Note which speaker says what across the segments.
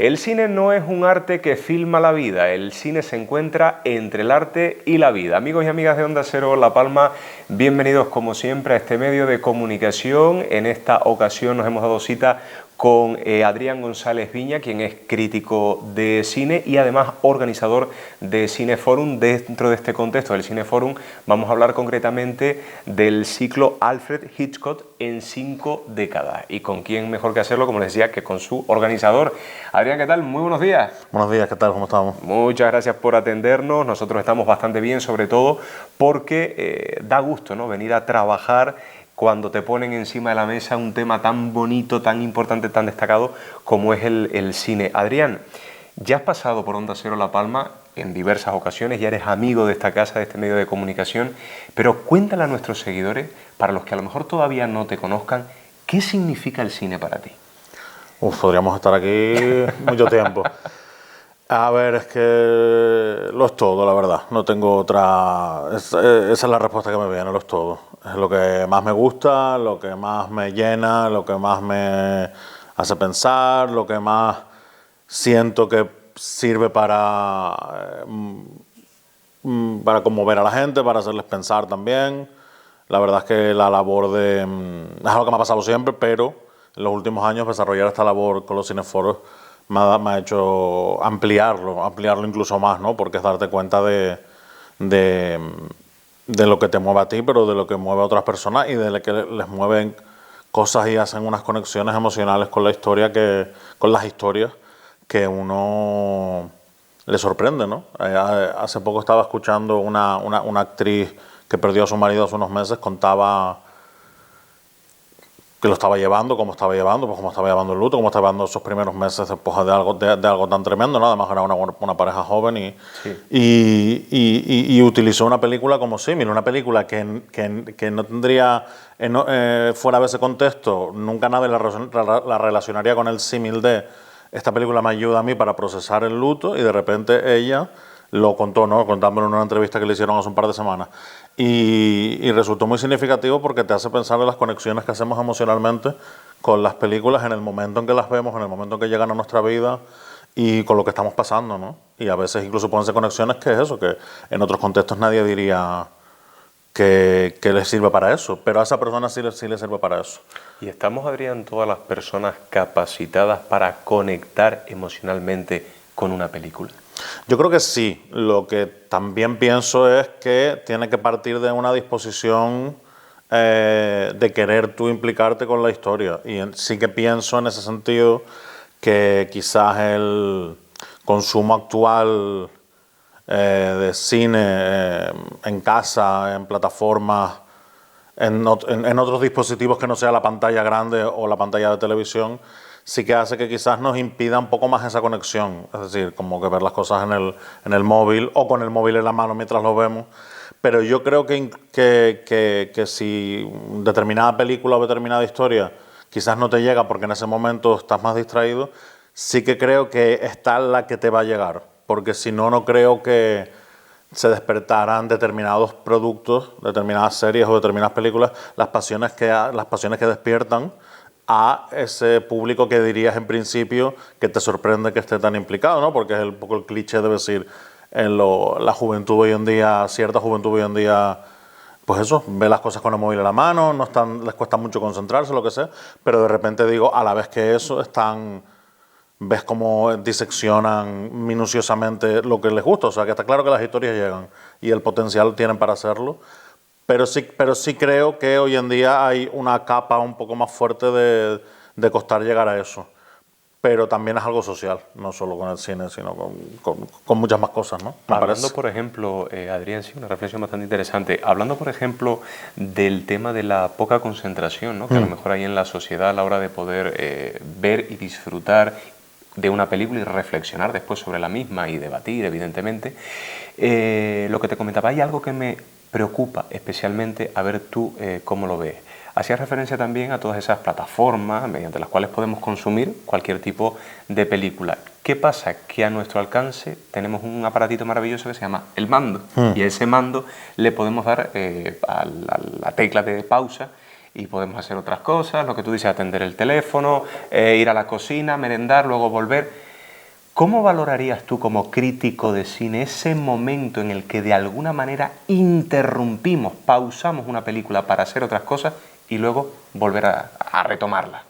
Speaker 1: El cine no es un arte que filma la vida, el cine se encuentra entre el arte y la vida. Amigos y amigas de Onda Cero La Palma, bienvenidos como siempre a este medio de comunicación. En esta ocasión nos hemos dado cita con Adrián González Viña, quien es crítico de cine y además organizador de Cineforum. Dentro de este contexto del Cineforum vamos a hablar concretamente del ciclo Alfred Hitchcock en 5 décadas. Y con quién mejor que hacerlo, como les decía, que con su organizador. Adrián, ¿qué tal? Muy buenos días.
Speaker 2: Buenos días, ¿qué tal? ¿Cómo estamos?
Speaker 1: Muchas gracias por atendernos. Nosotros estamos bastante bien, sobre todo porque da gusto, ¿no?, venir a trabajar cuando te ponen encima de la mesa un tema tan bonito, tan importante, tan destacado como es el cine. Adrián, ya has pasado por Onda Cero La Palma en diversas ocasiones, ya eres amigo de esta casa, de este medio de comunicación, pero cuéntale a nuestros seguidores, para los que a lo mejor todavía no te conozcan, ¿qué significa el cine para ti?
Speaker 2: Podríamos estar aquí mucho tiempo. A ver, es que lo es todo, la verdad. No tengo otra... Esa es la respuesta que me viene, lo es todo. Es lo que más me gusta, lo que más me llena, lo que más me hace pensar, lo que más siento que sirve para conmover a la gente, para hacerles pensar también. La verdad es que la labor de... es algo que me ha pasado siempre, pero en los últimos años desarrollar esta labor con los cineforos me ha hecho ampliarlo incluso más, ¿no? Porque es darte cuenta de lo que te mueve a ti, pero de lo que mueve a otras personas y de lo que les mueven cosas y hacen unas conexiones emocionales con la historia, con las historias que uno le sorprende, ¿no? Hace poco estaba escuchando una actriz que perdió a su marido hace unos meses, contaba que lo estaba llevando, cómo estaba llevando el luto, cómo estaba llevando esos primeros meses después de algo tan tremendo, ¿no? Además era una pareja joven y utilizó una película como símil, una película que no tendría, fuera de ese contexto, nunca nadie la relacionaría con el símil de esta película me ayuda a mí para procesar el luto, y de repente ella lo contó, ¿no? Contándolo en una entrevista que le hicieron hace un par de semanas. Y resultó muy significativo porque te hace pensar en las conexiones que hacemos emocionalmente con las películas en el momento en que las vemos, en el momento en que llegan a nuestra vida y con lo que estamos pasando, ¿no? Y a veces incluso pueden ser conexiones que es eso, que en otros contextos nadie diría que les sirve para eso, pero a esa persona sí le sirve para eso.
Speaker 1: ¿Y estamos, Adrián, todas las personas capacitadas para conectar emocionalmente con una película?
Speaker 2: Yo creo que sí. Lo que también pienso es que tiene que partir de una disposición de querer tú implicarte con la historia. Y sí que pienso en ese sentido que quizás el consumo actual de cine en casa, en plataformas, en otros dispositivos que no sea la pantalla grande o la pantalla de televisión, sí que hace que quizás nos impida un poco más esa conexión, es decir, como que ver las cosas en el móvil o con el móvil en la mano mientras lo vemos. Pero yo creo que si determinada película o determinada historia quizás no te llega porque en ese momento estás más distraído, sí que creo que está la que te va a llegar, porque si no, no creo que se despertarán determinados productos, determinadas series o determinadas películas, las pasiones que despiertan a ese público que dirías en principio que te sorprende que esté tan implicado, ¿no? Porque es un poco el cliché de decir la juventud hoy en día, cierta juventud hoy en día, pues eso, ve las cosas con el móvil en la mano, les cuesta mucho concentrarse, lo que sea, pero de repente digo, a la vez que eso ves cómo diseccionan minuciosamente lo que les gusta, o sea que está claro que las historias llegan y el potencial tienen para hacerlo. Pero sí creo que hoy en día hay una capa un poco más fuerte de costar llegar a eso. Pero también es algo social, no solo con el cine, sino con muchas más cosas, ¿no?
Speaker 1: Hablando, por ejemplo, Adrián, sí, una reflexión bastante interesante. Hablando, por ejemplo, del tema de la poca concentración, ¿no? Que a lo mejor hay en la sociedad a la hora de poder ver y disfrutar de una película y reflexionar después sobre la misma y debatir, evidentemente. Lo que te comentaba, hay algo que me preocupa especialmente, a ver tú cómo lo ves. Hacía referencia también a todas esas plataformas mediante las cuales podemos consumir cualquier tipo de película. ¿Qué pasa? Que a nuestro alcance tenemos un aparatito maravilloso que se llama el mando. Y a ese mando le podemos dar a la tecla de pausa y podemos hacer otras cosas, lo que tú dices, atender el teléfono, ir a la cocina, merendar, luego volver. ¿Cómo valorarías tú como crítico de cine ese momento en el que de alguna manera interrumpimos, pausamos una película para hacer otras cosas y luego volver a retomarla?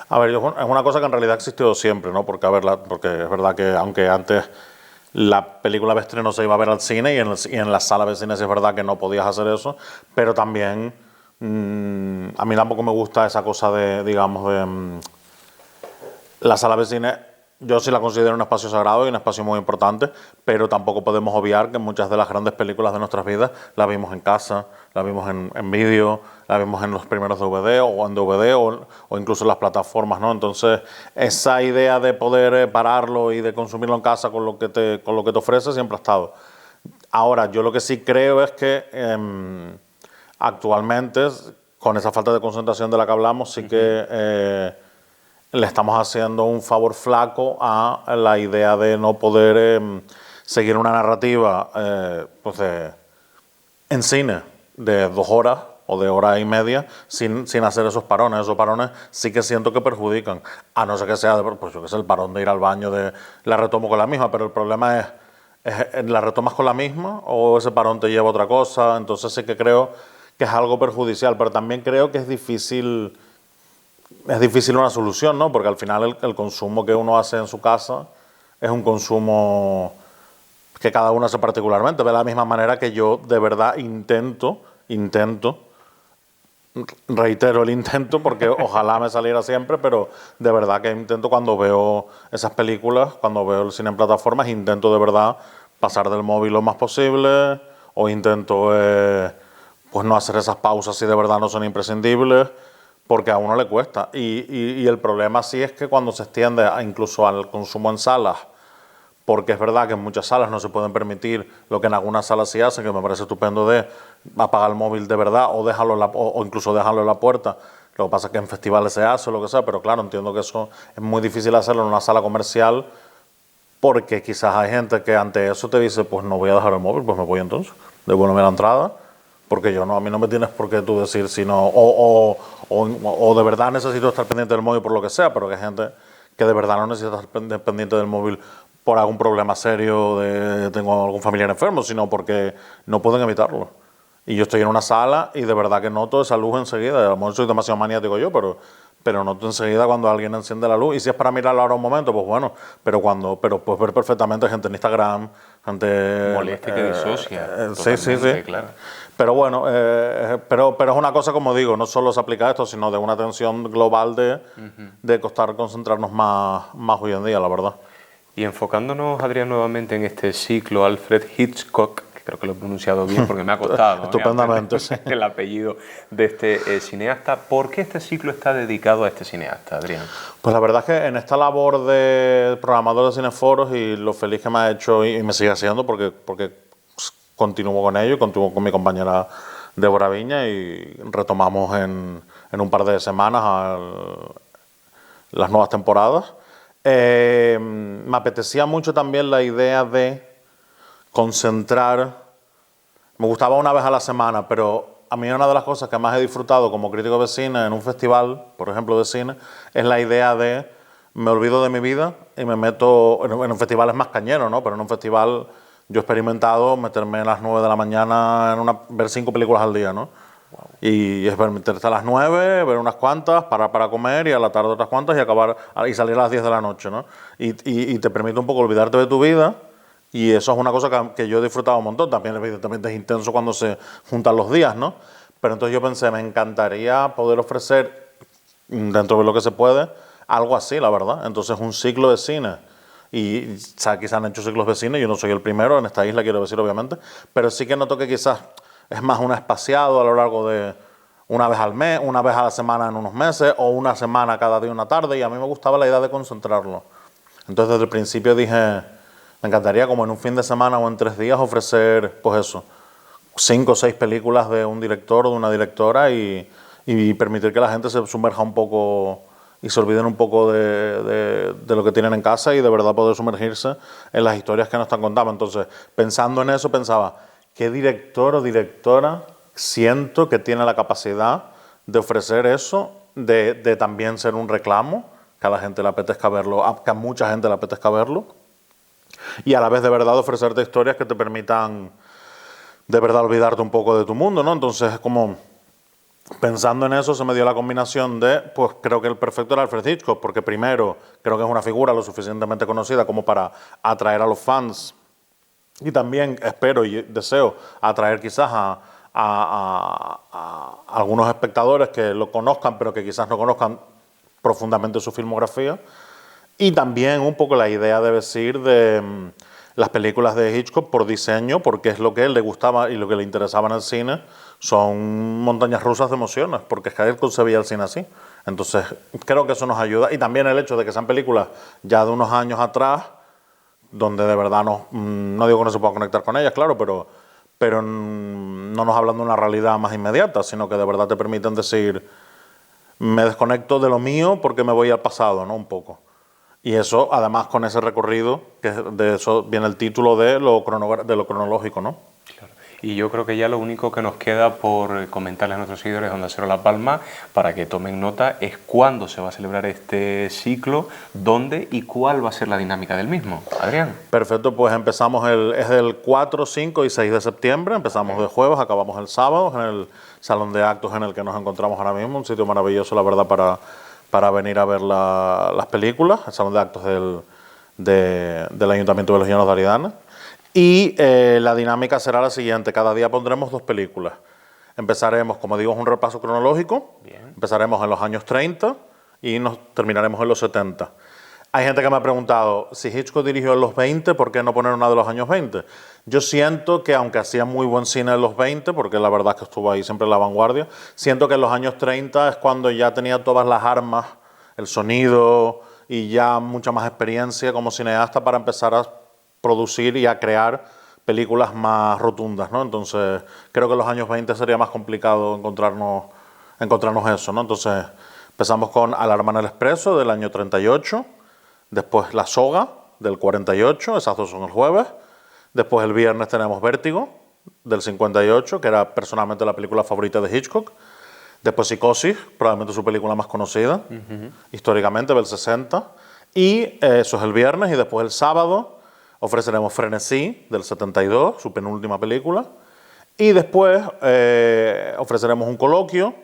Speaker 2: A ver, es una cosa que en realidad ha existido siempre, ¿no? Porque, a ver, porque es verdad que aunque antes la película de estreno se iba a ver al cine y en la sala de cine sí es verdad que no podías hacer eso, pero también a mí tampoco me gusta esa cosa de, digamos, de la sala de cine. Yo sí la considero un espacio sagrado y un espacio muy importante, pero tampoco podemos obviar que muchas de las grandes películas de nuestras vidas las vimos en casa, las vimos en vídeo, las vimos en los primeros DVD o en DVD o incluso en las plataformas, ¿no? Entonces, esa idea de poder pararlo y de consumirlo en casa con lo que te ofrece siempre ha estado. Ahora, yo lo que sí creo es que actualmente, con esa falta de concentración de la que hablamos, sí que le estamos haciendo un favor flaco a la idea de no poder seguir una narrativa pues en cine de 2 horas o de hora y media sin hacer esos parones. Esos parones sí que siento que perjudican, a no ser que sea pues yo que sé, el parón de ir al baño, de la retomo con la misma, pero el problema es ¿la retomas con la misma o ese parón te lleva a otra cosa? Entonces sí que creo que es algo perjudicial, pero también creo que es difícil una solución, ¿no? Porque al final el consumo que uno hace en su casa es un consumo que cada uno hace particularmente. De la misma manera que yo de verdad intento, reitero el intento porque ojalá me saliera siempre, pero de verdad que intento cuando veo esas películas, cuando veo el cine en plataformas, intento de verdad pasar del móvil lo más posible o intento pues no hacer esas pausas si de verdad no son imprescindibles, porque a uno le cuesta. Y el problema sí es que cuando se extiende incluso al consumo en salas, porque es verdad que en muchas salas no se pueden permitir lo que en algunas salas sí hacen, que me parece estupendo, de apagar el móvil de verdad o dejarlo o incluso dejarlo en la puerta. Lo que pasa es que en festivales se hace o lo que sea, pero claro, entiendo que eso es muy difícil hacerlo en una sala comercial, porque quizás hay gente que ante eso te dice, pues no voy a dejar el móvil, pues me voy entonces, devuélveme la entrada, porque yo no, a mí no me tienes por qué tú decir si no, o de verdad necesito estar pendiente del móvil por lo que sea, pero que hay gente que de verdad no necesita estar pendiente del móvil por algún problema serio, tengo algún familiar enfermo, sino porque no pueden evitarlo. Y yo estoy en una sala y de verdad que noto esa luz enseguida. A lo mejor soy demasiado maniático yo, pero noto enseguida cuando alguien enciende la luz. Y si es para mirarla ahora un momento, pues bueno. Pero puedes ver perfectamente gente en Instagram, gente...
Speaker 1: Molestia que disocia.
Speaker 2: Sí.
Speaker 1: Claro.
Speaker 2: Pero bueno, pero es una cosa, como digo, no solo se aplica a esto, sino de una atención global de costar concentrarnos más hoy en día, la verdad.
Speaker 1: Y enfocándonos, Adrián, nuevamente en este ciclo Alfred Hitchcock, que creo que lo he pronunciado bien porque me ha costado
Speaker 2: estupendamente, sí.
Speaker 1: El apellido de este cineasta. ¿Por qué este ciclo está dedicado a este cineasta, Adrián?
Speaker 2: Pues la verdad es que en esta labor de programador de cineforos y lo feliz que me ha hecho y me sigue haciendo porque continúo con ello, continúo con mi compañera Débora Viña y retomamos en un par de semanas las nuevas temporadas. Me apetecía mucho también la idea de concentrar, me gustaba una vez a la semana, pero a mí una de las cosas que más he disfrutado como crítico de cine en un festival, por ejemplo de cine, es la idea de me olvido de mi vida y me meto en un festival es más cañero, ¿no? Pero en un festival yo he experimentado meterme a las 9 de la mañana ver 5 películas al día, ¿no? Wow. Y es meterte a las 9, ver unas cuantas, parar para comer y a la tarde otras cuantas y salir a las 10 de la noche, ¿no? Y te permite un poco olvidarte de tu vida y eso es una cosa que yo he disfrutado un montón. También evidentemente es intenso cuando se juntan los días, ¿no? Pero entonces yo pensé, me encantaría poder ofrecer, dentro de lo que se puede, algo así, la verdad. Entonces un ciclo de cine. Y quizás han hecho ciclos de cine, yo no soy el primero en esta isla, quiero decir, obviamente, pero sí que noto que quizás es más un espaciado a lo largo de una vez al mes, una vez a la semana en unos meses, o una semana cada día una tarde, y a mí me gustaba la idea de concentrarlo. Entonces desde el principio dije, me encantaría como en un fin de semana o en 3 días ofrecer, pues eso, 5 o 6 películas de un director o de una directora y permitir que la gente se sumerja un poco y se olviden un poco de lo que tienen en casa y de verdad poder sumergirse en las historias que nos están contando. Entonces, pensando en eso, pensaba, ¿qué director o directora siento que tiene la capacidad de ofrecer eso, de también ser un reclamo que a la gente le apetezca verlo, que a mucha gente le apetezca verlo, y a la vez de verdad ofrecerte historias que te permitan de verdad olvidarte un poco de tu mundo, ¿no? Entonces, como pensando en eso, se me dio la combinación de, pues creo que el perfecto era Alfred Hitchcock, porque primero creo que es una figura lo suficientemente conocida como para atraer a los fans, y también espero y deseo atraer quizás a algunos espectadores que lo conozcan, pero que quizás no conozcan profundamente su filmografía. Y también un poco la idea de decir de las películas de Hitchcock por diseño, porque es lo que a él le gustaba y lo que le interesaba en el cine, son montañas rusas de emociones, porque es que él concebía el cine así. Entonces, creo que eso nos ayuda. Y también el hecho de que sean películas ya de unos años atrás, donde de verdad no digo que no se pueda conectar con ellas, claro, pero no nos hablan de una realidad más inmediata, sino que de verdad te permiten decir, me desconecto de lo mío porque me voy al pasado, ¿no? Un poco. Y eso, además, con ese recorrido, que de eso viene el título de lo cronológico, ¿no?
Speaker 1: Claro. Y yo creo que ya lo único que nos queda por comentarles a nuestros seguidores de Onda Cero La Palma, para que tomen nota, es cuándo se va a celebrar este ciclo, dónde y cuál va a ser la dinámica del mismo. Adrián.
Speaker 2: Perfecto, pues empezamos es del 4, 5 y 6 de septiembre, empezamos de jueves, acabamos el sábado en el Salón de Actos en el que nos encontramos ahora mismo, un sitio maravilloso, la verdad, para venir a ver las películas, el Salón de Actos del Ayuntamiento de los Llanos de Aridane. Y la dinámica será la siguiente, cada día pondremos 2 películas. Empezaremos, como digo, es un repaso cronológico. Bien. Empezaremos en los años 30 y nos terminaremos en los 70. Hay gente que me ha preguntado, si Hitchcock dirigió en los 20, ¿por qué no poner una de los años 20? Yo siento que, aunque hacía muy buen cine en los 20, porque la verdad es que estuvo ahí siempre en la vanguardia, siento que en los años 30 es cuando ya tenía todas las armas, el sonido y ya mucha más experiencia como cineasta para empezar a producir y a crear películas más rotundas, ¿no? Entonces, creo que en los años 20 sería más complicado encontrarnos eso, ¿no? Entonces, empezamos con Alarma en el Expreso del año 38, después La Soga del 48, esas dos son el jueves, después el viernes tenemos Vértigo del 58, que era personalmente la película favorita de Hitchcock, después Psicosis, probablemente su película más conocida, históricamente, del 60, y eso es el viernes, y después el sábado ofreceremos Frenesí, del 72, su penúltima película. Y después ofreceremos un coloquio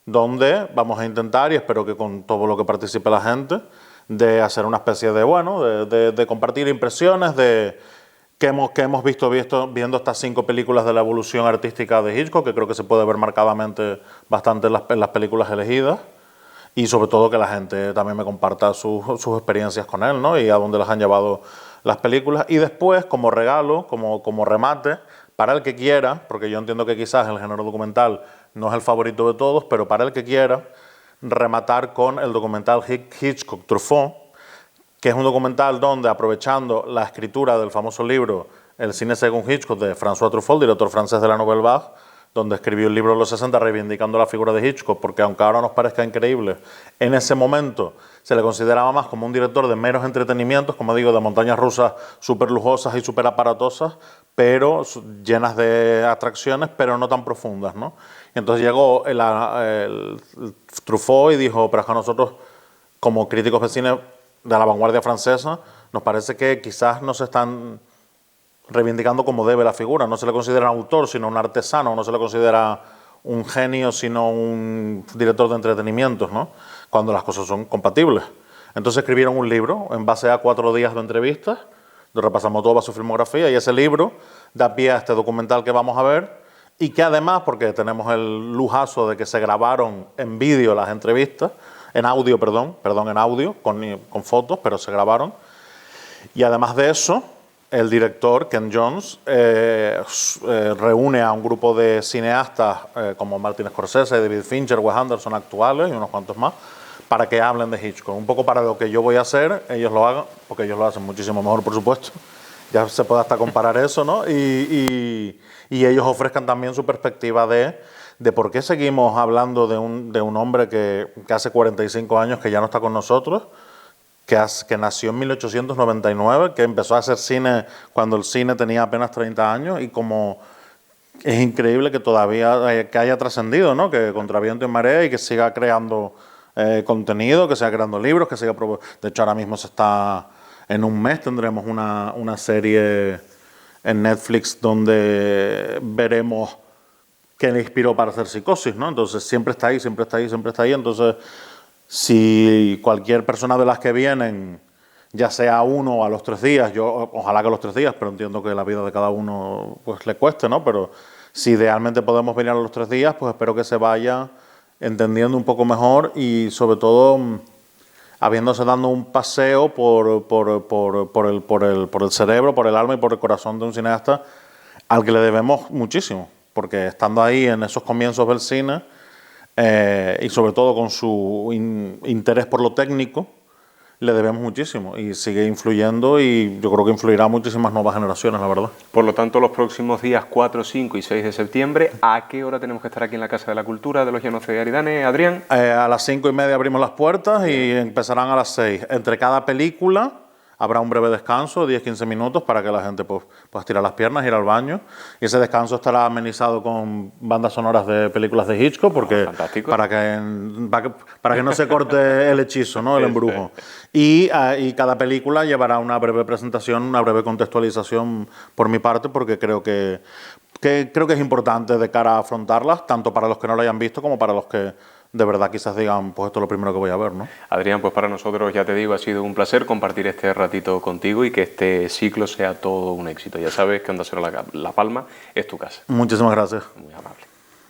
Speaker 2: donde vamos a intentar, y espero que con todo lo que participe la gente, de hacer una especie de, bueno, de compartir impresiones de que hemos visto viendo estas 5 películas de la evolución artística de Hitchcock, que creo que se puede ver marcadamente bastante en las películas elegidas. Y sobre todo que la gente también me comparta sus experiencias con él, ¿no? Y a dónde las han llevado las películas. Y después, como regalo, como remate, para el que quiera, porque yo entiendo que quizás el género documental no es el favorito de todos, pero para el que quiera, rematar con el documental Hitchcock Truffaut, que es un documental donde, aprovechando la escritura del famoso libro El cine según Hitchcock de François Truffaut, director francés de la Nouvelle Vague, donde escribió el libro de los 60 reivindicando la figura de Hitchcock, porque aunque ahora nos parezca increíble, en ese momento se le consideraba más como un director de meros entretenimientos, como digo, de montañas rusas súper lujosas y súper aparatosas, pero llenas de atracciones, pero no tan profundas, ¿no? Y entonces llegó el Truffaut y dijo, pero es que a nosotros, como críticos de cine de la vanguardia francesa, nos parece que quizás no se están reivindicando como debe la figura. No se le considera un autor, sino un artesano, no se le considera un genio, sino un director de entretenimientos, ¿no? Cuando las cosas son compatibles. Entonces escribieron un libro en base a 4 días de entrevistas, donde repasamos toda su filmografía, y ese libro da pie a este documental que vamos a ver, y que además, porque tenemos el lujazo de que se grabaron en vídeo las entrevistas, en audio, en audio, con fotos, pero se grabaron, y además de eso, el director, Ken Jones, reúne a un grupo de cineastas como Martin Scorsese, David Fincher, Wes Anderson actuales y unos cuantos más, para que hablen de Hitchcock. Un poco para lo que yo voy a hacer, ellos lo hagan, porque ellos lo hacen muchísimo mejor, por supuesto. Ya se puede hasta comparar eso, ¿no? Y ellos ofrezcan también su perspectiva de por qué seguimos hablando de un hombre que hace 45 años que ya no está con nosotros, que nació en 1899, que empezó a hacer cine cuando el cine tenía apenas 30 años, y como es increíble que todavía que haya trascendido, ¿no? Que contra viento y marea, y que siga creando contenido, que siga creando libros, que siga... De hecho, ahora mismo en un mes tendremos una serie en Netflix donde veremos qué le inspiró para hacer Psicosis, ¿no? Entonces siempre está ahí, siempre está ahí, siempre está ahí. Entonces, si cualquier persona de las que vienen, ya sea uno a los 3 días, yo ojalá que a los 3 días, pero entiendo que la vida de cada uno pues le cueste, ¿no? Pero si idealmente podemos venir a los 3 días, pues espero que se vaya entendiendo un poco mejor y sobre todo habiéndose dando un paseo por el cerebro, por el alma y por el corazón de un cineasta al que le debemos muchísimo, porque estando ahí en esos comienzos del cine y sobre todo con su interés por lo técnico, le debemos muchísimo y sigue influyendo y yo creo que influirá a muchísimas nuevas generaciones, la verdad.
Speaker 1: Por lo tanto, los próximos días 4, 5 y 6 de septiembre, ¿a qué hora tenemos que estar aquí en la Casa de la Cultura de los Llanos de Aridane, Adrián?
Speaker 2: A las 5:30 abrimos las puertas y empezarán a las 6. Entre cada película habrá un breve descanso, 10-15 minutos, para que la gente pues estirar las piernas, ir al baño. Y ese descanso estará amenizado con bandas sonoras de películas de Hitchcock, porque para que no se corte el hechizo, ¿no? El embrujo. Y cada película llevará una breve presentación, una breve contextualización por mi parte, porque creo que es importante de cara a afrontarlas, tanto para los que no lo hayan visto como para los que de verdad quizás digan, pues esto es lo primero que voy a ver, ¿no?
Speaker 1: Adrián, pues para nosotros, ya te digo, ha sido un placer compartir este ratito contigo y que este ciclo sea todo un éxito. Ya sabes que Onda Cero La Palma es tu casa.
Speaker 2: Muchísimas gracias.
Speaker 1: Muy amable.